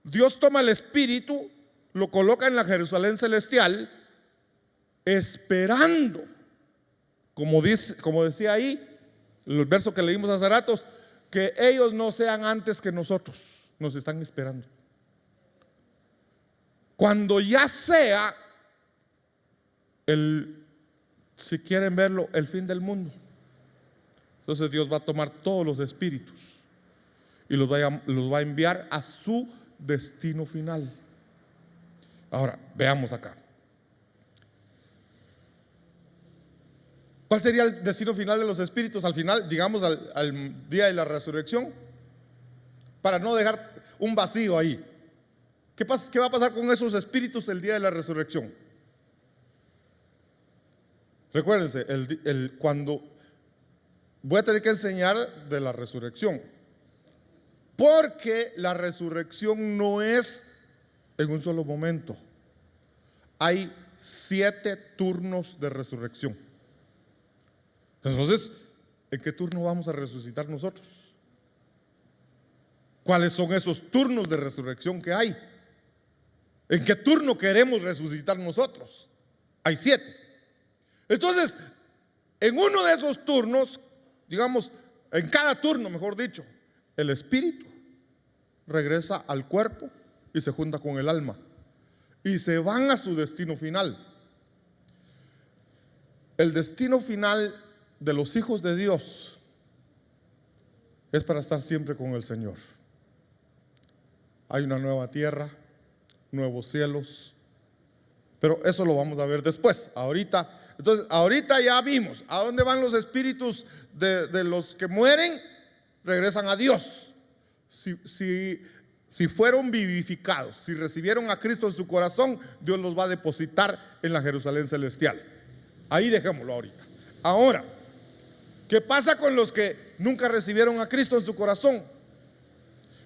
S1: Dios toma el espíritu, lo coloca en la Jerusalén celestial, esperando, como decía ahí el verso que leímos hace ratos, que ellos no sean antes que nosotros. Nos están esperando. Cuando ya sea si quieren verlo, el fin del mundo, entonces Dios va a tomar todos los espíritus y los va a enviar a su destino final. Ahora, veamos acá. ¿Cuál sería el destino final de los espíritus? Al final, digamos, al día de la resurrección, para no dejar un vacío ahí. ¿Qué va a pasar con esos espíritus el día de la resurrección? Recuérdense, cuando voy a tener que enseñar de la resurrección, Porque la resurrección no es en un solo momento. Hay 7 turnos de resurrección. Entonces, ¿en qué turno vamos a resucitar nosotros? ¿Cuáles son esos turnos de resurrección que hay? ¿En qué turno queremos resucitar nosotros? Hay 7. Entonces, en uno de esos turnos, digamos, en cada turno, mejor dicho, el espíritu regresa al cuerpo y se junta con el alma y se van a su destino final. El destino final de los hijos de Dios es para estar siempre con el Señor. Hay una nueva tierra, nuevos cielos, pero eso lo vamos a ver después. Ahorita ya vimos a dónde van los espíritus de los que mueren. Regresan a Dios. Si fueron vivificados, si recibieron a Cristo en su corazón, Dios los va a depositar en la Jerusalén celestial. Ahí dejémoslo ahorita. Ahora, ¿qué pasa con los que nunca recibieron a Cristo en su corazón?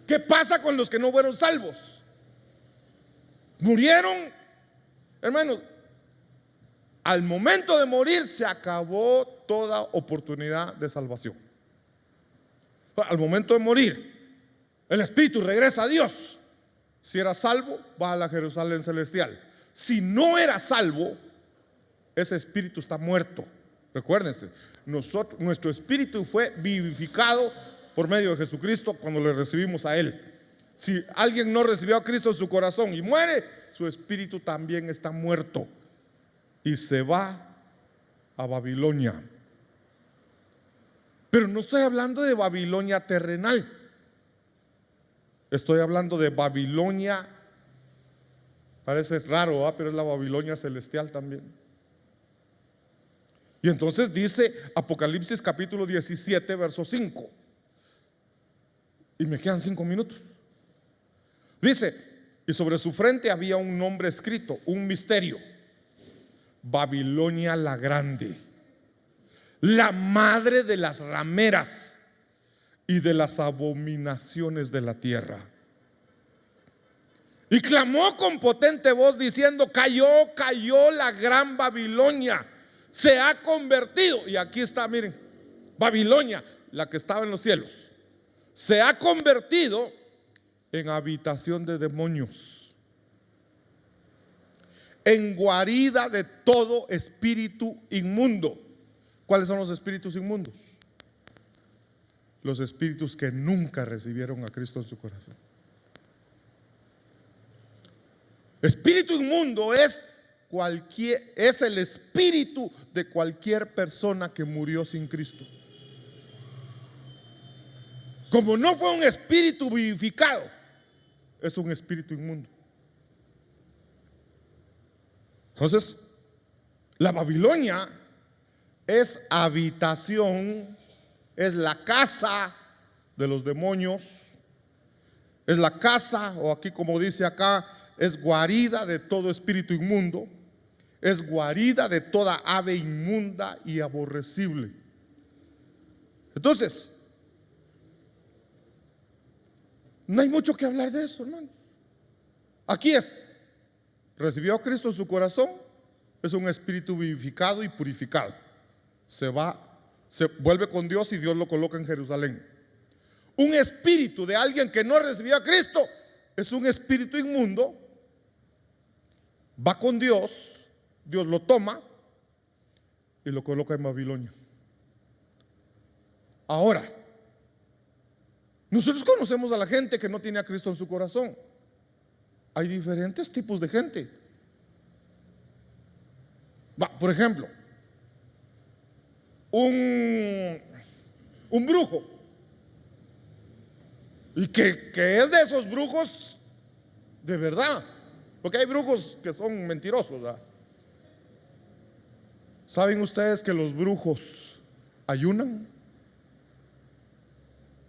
S1: ¿Qué pasa con los que no fueron salvos? Murieron, hermanos. Al momento de morir se acabó toda oportunidad de salvación. Al momento de morir, el espíritu regresa a Dios. Si era salvo, va a la Jerusalén celestial. Si no era salvo, ese espíritu está muerto. Recuérdense, nuestro espíritu fue vivificado por medio de Jesucristo cuando le recibimos a Él. Si alguien no recibió a Cristo en su corazón y muere, su espíritu también está muerto y se va a Babilonia. Pero no estoy hablando de Babilonia terrenal. Estoy hablando de Babilonia, parece raro, pero es la Babilonia celestial también. Y entonces dice Apocalipsis capítulo 17, verso 5. Y me quedan 5 minutos. Dice, y sobre su frente había un nombre escrito, un misterio: Babilonia la grande, la madre de las rameras y de las abominaciones de la tierra. Y clamó con potente voz diciendo: cayó la gran Babilonia, se ha convertido. Y aquí está, miren, Babilonia, la que estaba en los cielos, se ha convertido en habitación de demonios, en guarida de todo espíritu inmundo. ¿Cuáles son los espíritus inmundos? Los espíritus que nunca recibieron a Cristo en su corazón. Espíritu inmundo es el espíritu de cualquier persona que murió sin Cristo. Como no fue un espíritu vivificado, es un espíritu inmundo. Entonces, la Babilonia es habitación, es la casa de los demonios, es la casa, o aquí como dice acá, es guarida de todo espíritu inmundo, es guarida de toda ave inmunda y aborrecible. Entonces, no hay mucho que hablar de eso, hermanos. Aquí recibió a Cristo en su corazón, es un espíritu vivificado y purificado. Se vuelve con Dios y Dios lo coloca en Jerusalén. Un espíritu de alguien que no recibió a Cristo es un espíritu inmundo. Va con Dios, Dios lo toma y lo coloca en Babilonia. Ahora, nosotros conocemos a la gente que no tiene a Cristo en su corazón. Hay diferentes tipos de gente. Por ejemplo, un brujo, y que es de esos brujos de verdad, porque hay brujos que son mentirosos, ¿verdad? ¿Saben ustedes que los brujos ayunan?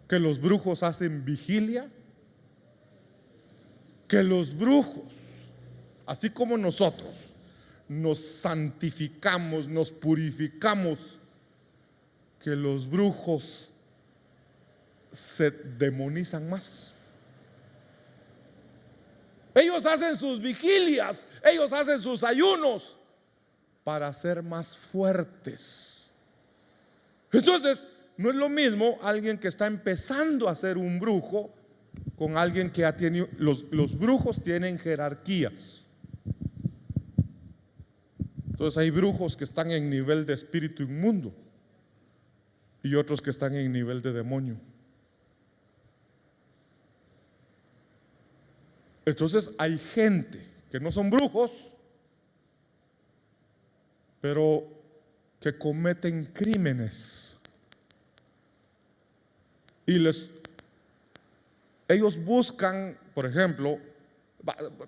S1: Que los brujos hacen vigilia, que los brujos, así como nosotros, nos santificamos, nos purificamos, que los brujos se demonizan más. Ellos hacen sus vigilias, ellos hacen sus ayunos para ser más fuertes. Entonces, no es lo mismo alguien que está empezando a ser un brujo con alguien que ya tiene. Los brujos tienen jerarquías. Entonces hay brujos que están en nivel de espíritu inmundo y otros que están en nivel de demonio. Entonces hay gente que no son brujos, pero que cometen crímenes y ellos buscan, por ejemplo,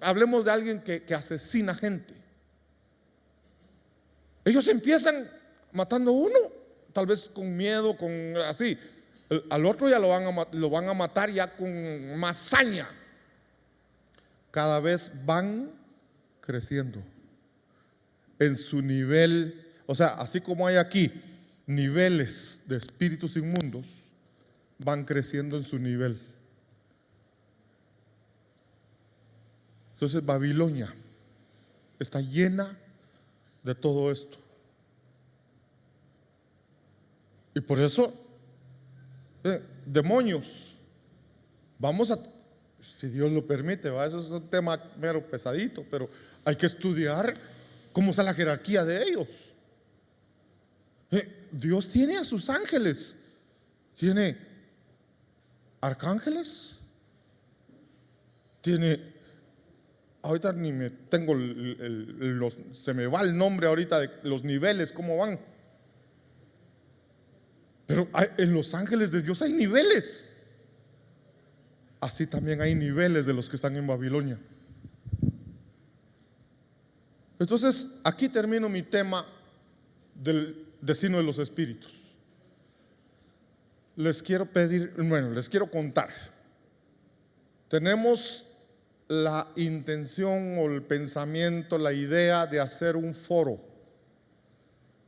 S1: hablemos de alguien que asesina gente. Ellos empiezan matando a uno, tal vez con miedo, con así. Al otro ya lo van a matar ya con más saña. Cada vez van creciendo en su nivel. O sea, así como hay aquí niveles de espíritus inmundos, van creciendo en su nivel. Entonces Babilonia está llena de todo esto. Y por eso, demonios, vamos a, si Dios lo permite, ¿va? Eso es un tema mero pesadito, pero hay que estudiar cómo está la jerarquía de ellos. Dios tiene a sus ángeles, tiene arcángeles, tiene, ahorita ni me tengo se me va el nombre ahorita de los niveles, cómo van. Pero en los ángeles de Dios hay niveles. Así también hay niveles de los que están en Babilonia. Entonces, aquí termino mi tema del destino de los espíritus. Les quiero contar. Tenemos la intención o el pensamiento, la idea de hacer un foro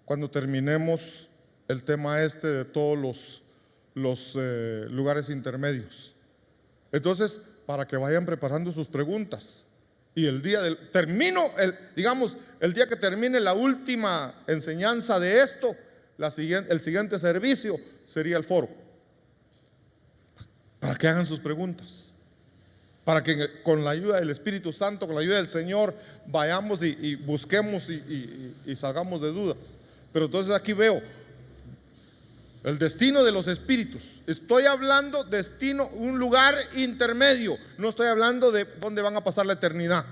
S1: cuando terminemos el tema de todos los lugares intermedios. Entonces, para que vayan preparando sus preguntas. Y el día el día que termine la última enseñanza de esto, el siguiente servicio sería el foro. Para que hagan sus preguntas. Para que con la ayuda del Espíritu Santo, con la ayuda del Señor, vayamos y busquemos y salgamos de dudas. Pero entonces aquí veo el destino de los espíritus. Estoy hablando destino, un lugar intermedio. No estoy hablando de dónde van a pasar la eternidad.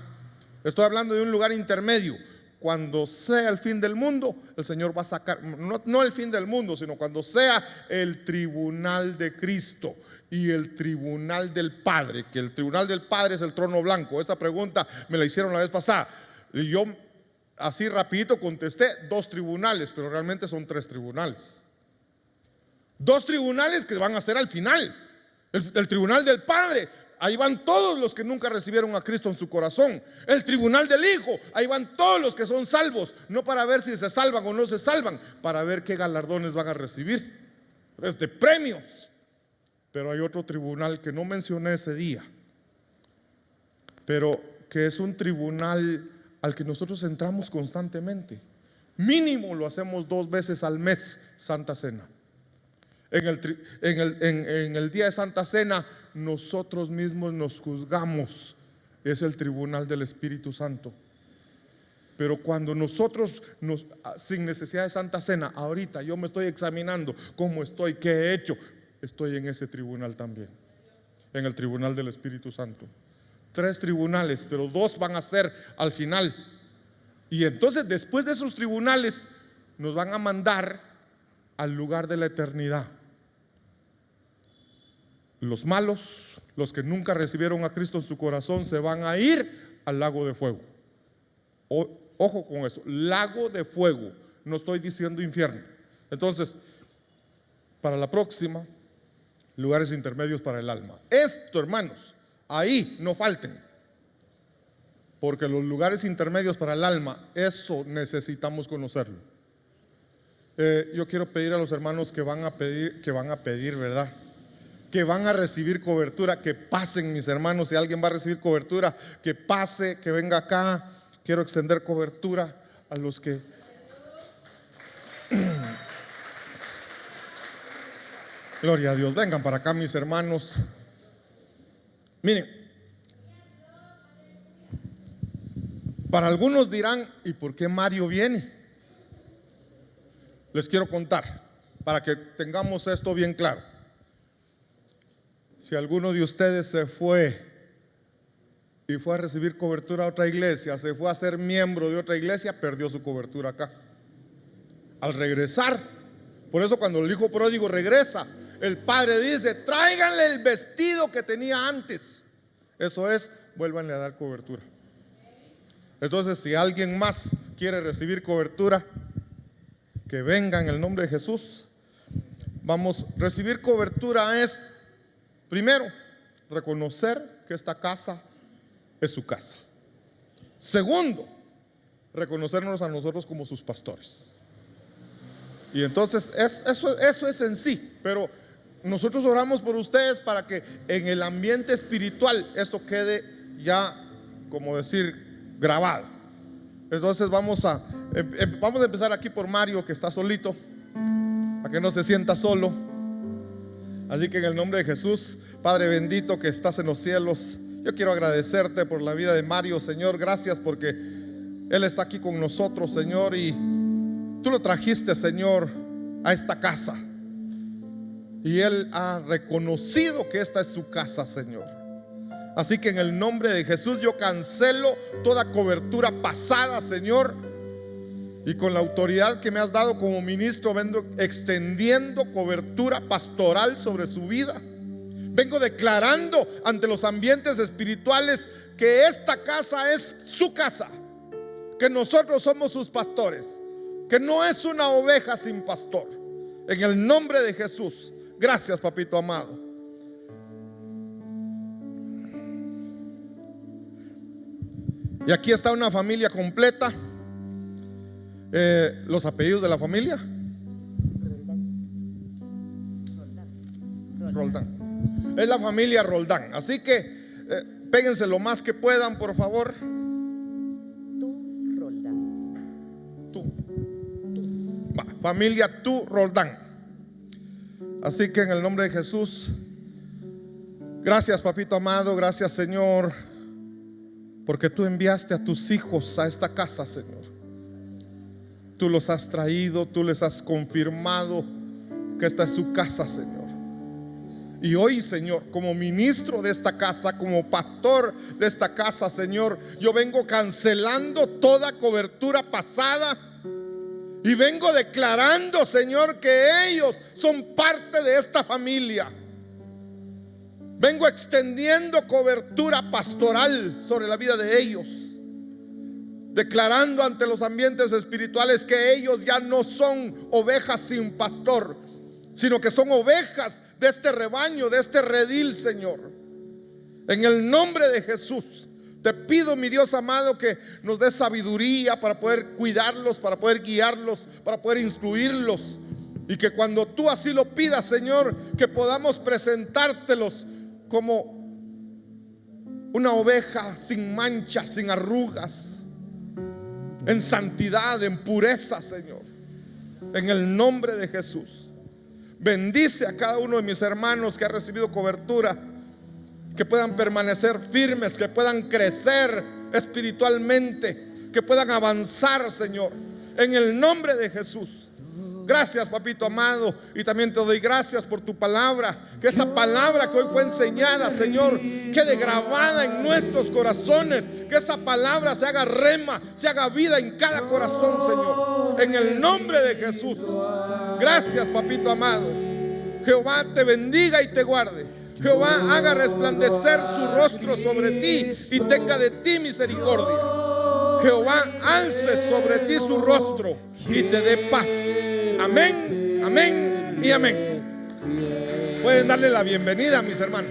S1: Estoy hablando de un lugar intermedio. Cuando sea el fin del mundo, el Señor va a sacar, no el fin del mundo, sino cuando sea el tribunal de Cristo y el tribunal del Padre, que el tribunal del Padre es el trono blanco. Esta pregunta me la hicieron la vez pasada y yo así rapidito contesté 2 tribunales, pero realmente son 3 tribunales. 2 tribunales que van a ser al final. El tribunal del Padre, ahí van todos los que nunca recibieron a Cristo en su corazón. El tribunal del Hijo, ahí van todos los que son salvos, no para ver si se salvan o no se salvan, para ver qué galardones van a recibir, es de premios. Pero hay otro tribunal que no mencioné ese día, pero que es un tribunal al que nosotros entramos constantemente. Mínimo lo hacemos 2 veces al mes, Santa Cena. En el día de Santa Cena nosotros mismos nos juzgamos. Es el tribunal del Espíritu Santo. Pero cuando nosotros sin necesidad de Santa Cena, ahorita yo me estoy examinando cómo estoy, qué he hecho, estoy en ese tribunal también, en el tribunal del Espíritu Santo. 3 tribunales, pero 2 van a ser al final. Y entonces después de esos tribunales nos van a mandar al lugar de la eternidad. Los malos, los que nunca recibieron a Cristo en su corazón, se van a ir al lago de fuego. Ojo con eso, lago de fuego, no estoy diciendo infierno. Entonces, para la próxima, lugares intermedios para el alma. Esto, hermanos, ahí no falten, porque los lugares intermedios para el alma, eso necesitamos conocerlo. Yo quiero pedir a los hermanos que van a pedir, ¿verdad? que van a recibir cobertura, que pasen, mis hermanos. Si alguien va a recibir cobertura, que pase, que venga acá. Quiero extender cobertura a los que gloria a Dios. Vengan para acá, mis hermanos. Miren, para algunos dirán, ¿y por qué Mario viene? Les quiero contar para que tengamos esto bien claro. Si alguno de ustedes se fue y fue a recibir cobertura a otra iglesia, se fue a ser miembro de otra iglesia, perdió su cobertura acá. Al regresar, por eso cuando el hijo pródigo regresa, el padre dice: tráiganle el vestido que tenía antes. Eso es, vuélvanle a dar cobertura. Entonces, si alguien más quiere recibir cobertura, que venga en el nombre de Jesús. Vamos, recibir cobertura es, primero, reconocer que esta casa es su casa. Segundo, reconocernos a nosotros como sus pastores. Y entonces eso es en sí. Pero nosotros oramos por ustedes para que en el ambiente espiritual esto quede ya, como decir, grabado. Entonces vamos a empezar aquí por Mario, que está solito, para que no se sienta solo. Así que en el nombre de Jesús, Padre bendito que estás en los cielos, yo quiero agradecerte por la vida de Mario, Señor. Gracias porque él está aquí con nosotros, Señor, y tú lo trajiste, Señor, a esta casa, y él ha reconocido que esta es su casa, Señor. Así que en el nombre de Jesús yo cancelo toda cobertura pasada, Señor, y con la autoridad que me has dado como ministro vengo extendiendo cobertura pastoral sobre su vida. Vengo declarando ante los ambientes espirituales que esta casa es su casa, que nosotros somos sus pastores, que no es una oveja sin pastor. En el nombre de Jesús, gracias, papito amado. Y aquí está una familia completa. Los apellidos de la familia: Roldán. Es la familia Roldán. Así que péguense lo más que puedan, por favor.
S2: Tú, Roldán.
S1: Tú. Va, familia Tú Roldán. Así que en el nombre de Jesús, gracias, papito amado. Gracias, Señor, porque tú enviaste a tus hijos a esta casa, Señor. Tú los has traído, tú les has confirmado que esta es su casa, Señor. Y hoy, Señor, como ministro de esta casa, como pastor de esta casa, Señor, yo vengo cancelando toda cobertura pasada y vengo declarando, Señor, que ellos son parte de esta familia. Vengo extendiendo cobertura pastoral sobre la vida de ellos, declarando ante los ambientes espirituales que ellos ya no son ovejas sin pastor, sino que son ovejas de este rebaño, de este redil, Señor. En el nombre de Jesús te pido, mi Dios amado, que nos des sabiduría para poder cuidarlos, para poder guiarlos, para poder instruirlos, y que cuando tú así lo pidas, Señor, que podamos presentártelos como una oveja sin mancha, sin arrugas, en santidad, en pureza, Señor. En el nombre de Jesús, bendice a cada uno de mis hermanos que ha recibido cobertura, que puedan permanecer firmes, que puedan crecer espiritualmente, que puedan avanzar, Señor, en el nombre de Jesús. Gracias, papito amado, y también te doy gracias por tu palabra. Que esa palabra que hoy fue enseñada, Señor, quede grabada en nuestros corazones. Que esa palabra se haga rema, se haga vida en cada corazón, Señor, en el nombre de Jesús. Gracias, papito amado. Jehová te bendiga y te guarde. Jehová haga resplandecer su rostro sobre ti y tenga de ti misericordia. Jehová alce sobre ti su rostro y te dé paz. Amén, amén y amén. Pueden darle la bienvenida a mis hermanos.